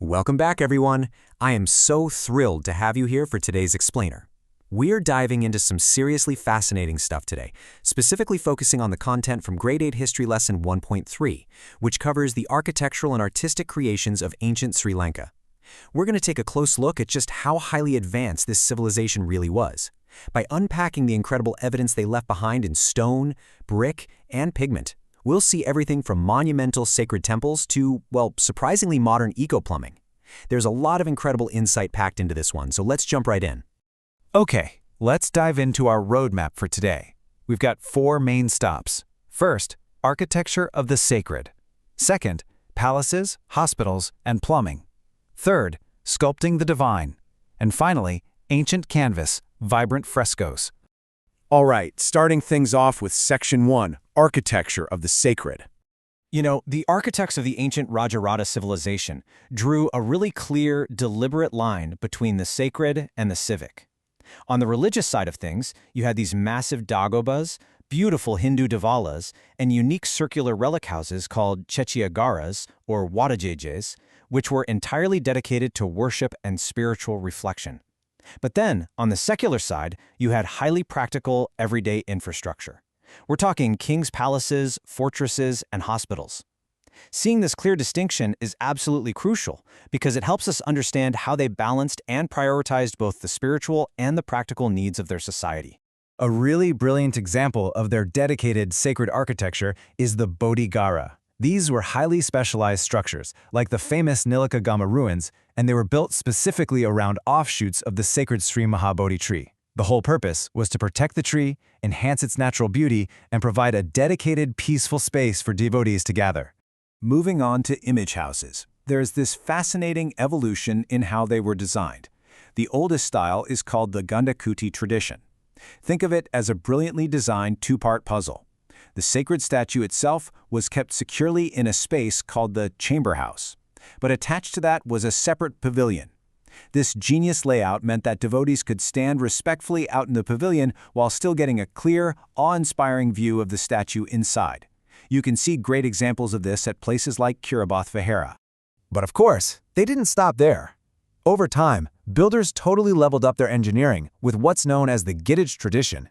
Welcome back, everyone. I am so thrilled to have you here for today's explainer. We're diving into some seriously fascinating stuff today, specifically focusing on the content from Grade 8 History Lesson 1.3, which covers the architectural and artistic creations of ancient Sri Lanka. We're going to take a close look at just how highly advanced this civilization really was, by unpacking the incredible evidence they left behind in stone, brick, and pigment. We'll see everything from monumental sacred temples to, well, surprisingly modern eco-plumbing. There's a lot of incredible insight packed into this one, so let's jump right in. Okay, let's dive into our roadmap for today. We've got 4 main stops. First, architecture of the sacred. Second, palaces, hospitals, and plumbing. Third, sculpting the divine. And finally, ancient canvas, vibrant frescoes. All right, starting things off with Section 1, Architecture of the Sacred. You know, the architects of the ancient Rajarata civilization drew a really clear, deliberate line between the sacred and the civic. On the religious side of things, you had these massive dagobas, beautiful Hindu devalas, and unique circular relic houses called chechiagaras, or wadajejes, which were entirely dedicated to worship and spiritual reflection. But then, on the secular side, you had highly practical, everyday infrastructure. We're talking king's palaces, fortresses, and hospitals. Seeing this clear distinction is absolutely crucial because it helps us understand how they balanced and prioritized both the spiritual and the practical needs of their society. A really brilliant example of their dedicated sacred architecture is the Bodhigara. These were highly specialized structures, like the famous Nilika ruins, and they were built specifically around offshoots of the sacred Sri Mahabodhi tree. The whole purpose was to protect the tree, enhance its natural beauty, and provide a dedicated, peaceful space for devotees to gather. Moving on to image houses, there's this fascinating evolution in how they were designed. The oldest style is called the Gandakuti tradition. Think of it as a brilliantly designed 2-part puzzle. The sacred statue itself was kept securely in a space called the chamber house, but attached to that was a separate pavilion. This genius layout meant that devotees could stand respectfully out in the pavilion while still getting a clear, awe-inspiring view of the statue inside. You can see great examples of this at places like Kirabath Vihara. But of course, they didn't stop there. Over time, builders totally leveled up their engineering with what's known as the Gitage tradition.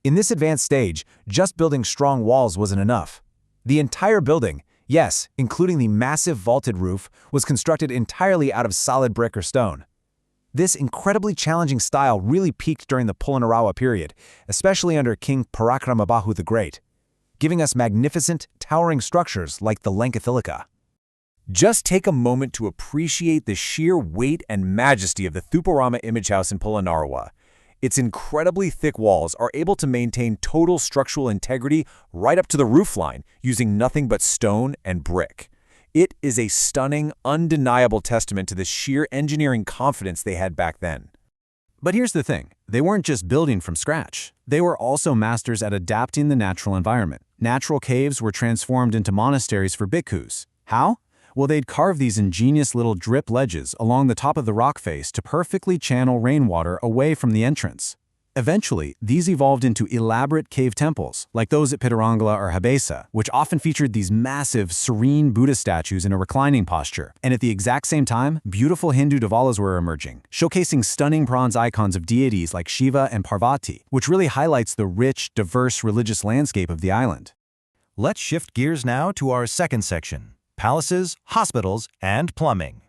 In this advanced stage, just building strong walls wasn't enough. The entire building, yes, including the massive vaulted roof, was constructed entirely out of solid brick or stone. This incredibly challenging style really peaked during the Polonarawa period, especially under King Parakramabahu the Great, giving us magnificent, towering structures like the Lanka. Just take a moment to appreciate the sheer weight and majesty of the Thuparama image house in Polonarawa. Its incredibly thick walls are able to maintain total structural integrity right up to the roofline using nothing but stone and brick. It is a stunning, undeniable testament to the sheer engineering confidence they had back then. But here's the thing, they weren't just building from scratch. They were also masters at adapting the natural environment. Natural caves were transformed into monasteries for bhikkhus. How? Well, they'd carve these ingenious little drip ledges along the top of the rock face to perfectly channel rainwater away from the entrance. Eventually, these evolved into elaborate cave temples, like those at Pitarangala or Habesa, which often featured these massive, serene Buddha statues in a reclining posture. And at the exact same time, beautiful Hindu devalas were emerging, showcasing stunning bronze icons of deities like Shiva and Parvati, which really highlights the rich, diverse religious landscape of the island. Let's shift gears now to our second section. Palaces, hospitals, and plumbing.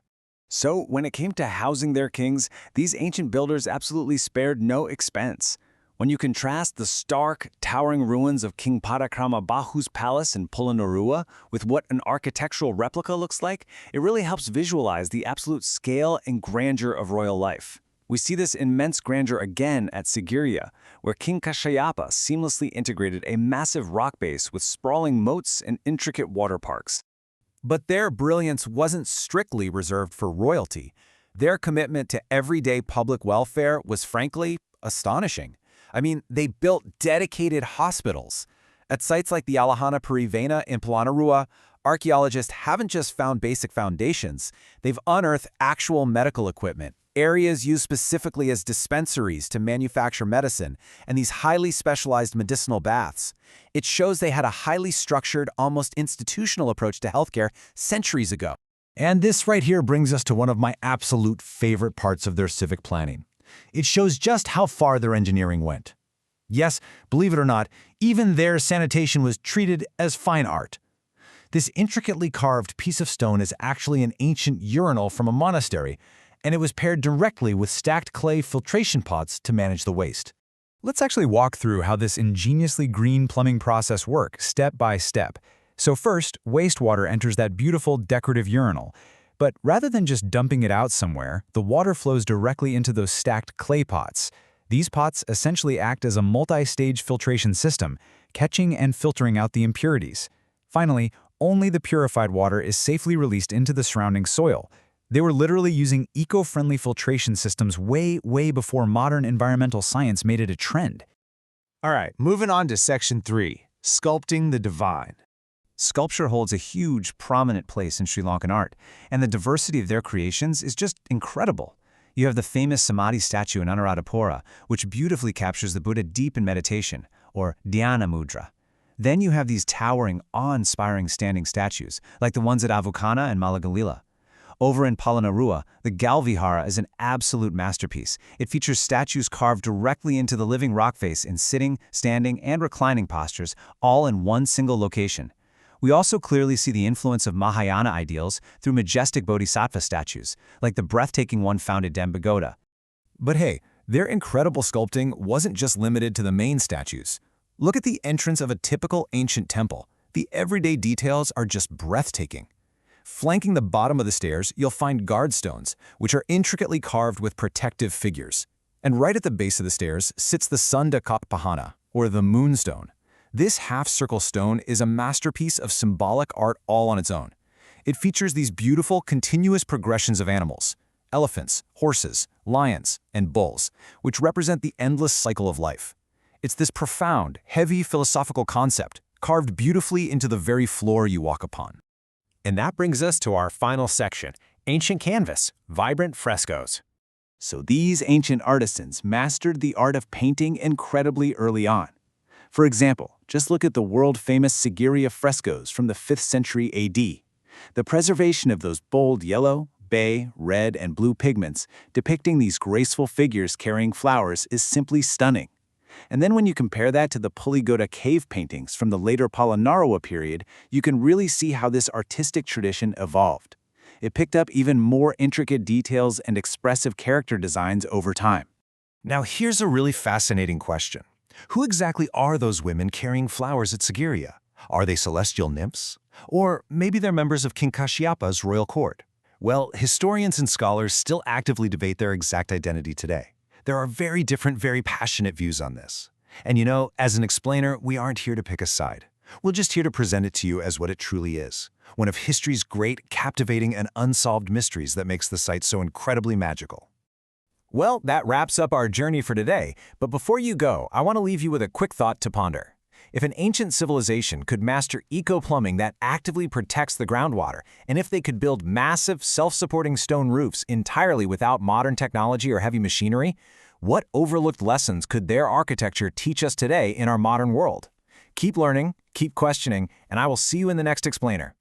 So, when it came to housing their kings, these ancient builders absolutely spared no expense. When you contrast the stark, towering ruins of King Parakramabahu's palace in Polonnaruwa with what an architectural replica looks like, it really helps visualize the absolute scale and grandeur of royal life. We see this immense grandeur again at Sigiriya, where King Kashayapa seamlessly integrated a massive rock base with sprawling moats and intricate water parks. But their brilliance wasn't strictly reserved for royalty. Their commitment to everyday public welfare was frankly astonishing. I mean, they built dedicated hospitals. At sites like the Alahana Perivena in Polonnaruwa, archaeologists haven't just found basic foundations, they've unearthed actual medical equipment, areas used specifically as dispensaries to manufacture medicine, and these highly specialized medicinal baths. It shows they had a highly structured, almost institutional approach to healthcare centuries ago. And this right here brings us to one of my absolute favorite parts of their civic planning. It shows just how far their engineering went. Yes, believe it or not, even their sanitation was treated as fine art. This intricately carved piece of stone is actually an ancient urinal from a monastery, and it was paired directly with stacked clay filtration pots to manage the waste. Let's actually walk through how this ingeniously green plumbing process works step by step. So first, wastewater enters that beautiful decorative urinal. But rather than just dumping it out somewhere, the water flows directly into those stacked clay pots. These pots essentially act as a multi-stage filtration system, catching and filtering out the impurities. Finally, only the purified water is safely released into the surrounding soil. They were literally using eco-friendly filtration systems way before modern environmental science made it a trend. All right, moving on to Section 3, Sculpting the Divine. Sculpture holds a huge, prominent place in Sri Lankan art, and the diversity of their creations is just incredible. You have the famous Samadhi statue in Anuradhapura, which beautifully captures the Buddha deep in meditation, or Dhyana Mudra. Then you have these towering, awe-inspiring standing statues, like the ones at Avukana and Malagalila. Over in Palanarua, the Galvihara is an absolute masterpiece. It features statues carved directly into the living rock face in sitting, standing, and reclining postures, all in one single location. We also clearly see the influence of Mahayana ideals through majestic bodhisattva statues, like the breathtaking one found at Dembagoda. But hey, their incredible sculpting wasn't just limited to the main statues. Look at the entrance of a typical ancient temple. The everyday details are just breathtaking. Flanking the bottom of the stairs, you'll find guard stones, which are intricately carved with protective figures. And right at the base of the stairs sits the Sundakapahana, or the moonstone. This half-circle stone is a masterpiece of symbolic art all on its own. It features these beautiful, continuous progressions of animals, elephants, horses, lions, and bulls, which represent the endless cycle of life. It's this profound, heavy philosophical concept, carved beautifully into the very floor you walk upon. And that brings us to our final section, Ancient Canvas, Vibrant Frescoes. So these ancient artisans mastered the art of painting incredibly early on. For example, just look at the world-famous Sigiriya frescoes from the 5th century AD. The preservation of those bold yellow, bay, red, and blue pigments depicting these graceful figures carrying flowers is simply stunning. And then when you compare that to the Puligoda cave paintings from the later Polonnaruwa period, you can really see how this artistic tradition evolved. It picked up even more intricate details and expressive character designs over time. Now here's a really fascinating question. Who exactly are those women carrying flowers at Sigiriya? Are they celestial nymphs? Or maybe they're members of King Kashyapa's royal court? Well, historians and scholars still actively debate their exact identity today. There are very different, very passionate views on this. And you know, as an explainer, we aren't here to pick a side. We're just here to present it to you as what it truly is. One of history's great, captivating, and unsolved mysteries that makes the site so incredibly magical. Well, that wraps up our journey for today, but before you go, I want to leave you with a quick thought to ponder. If an ancient civilization could master eco-plumbing that actively protects the groundwater, and if they could build massive, self-supporting stone roofs entirely without modern technology or heavy machinery, what overlooked lessons could their architecture teach us today in our modern world? Keep learning, keep questioning, and I will see you in the next explainer.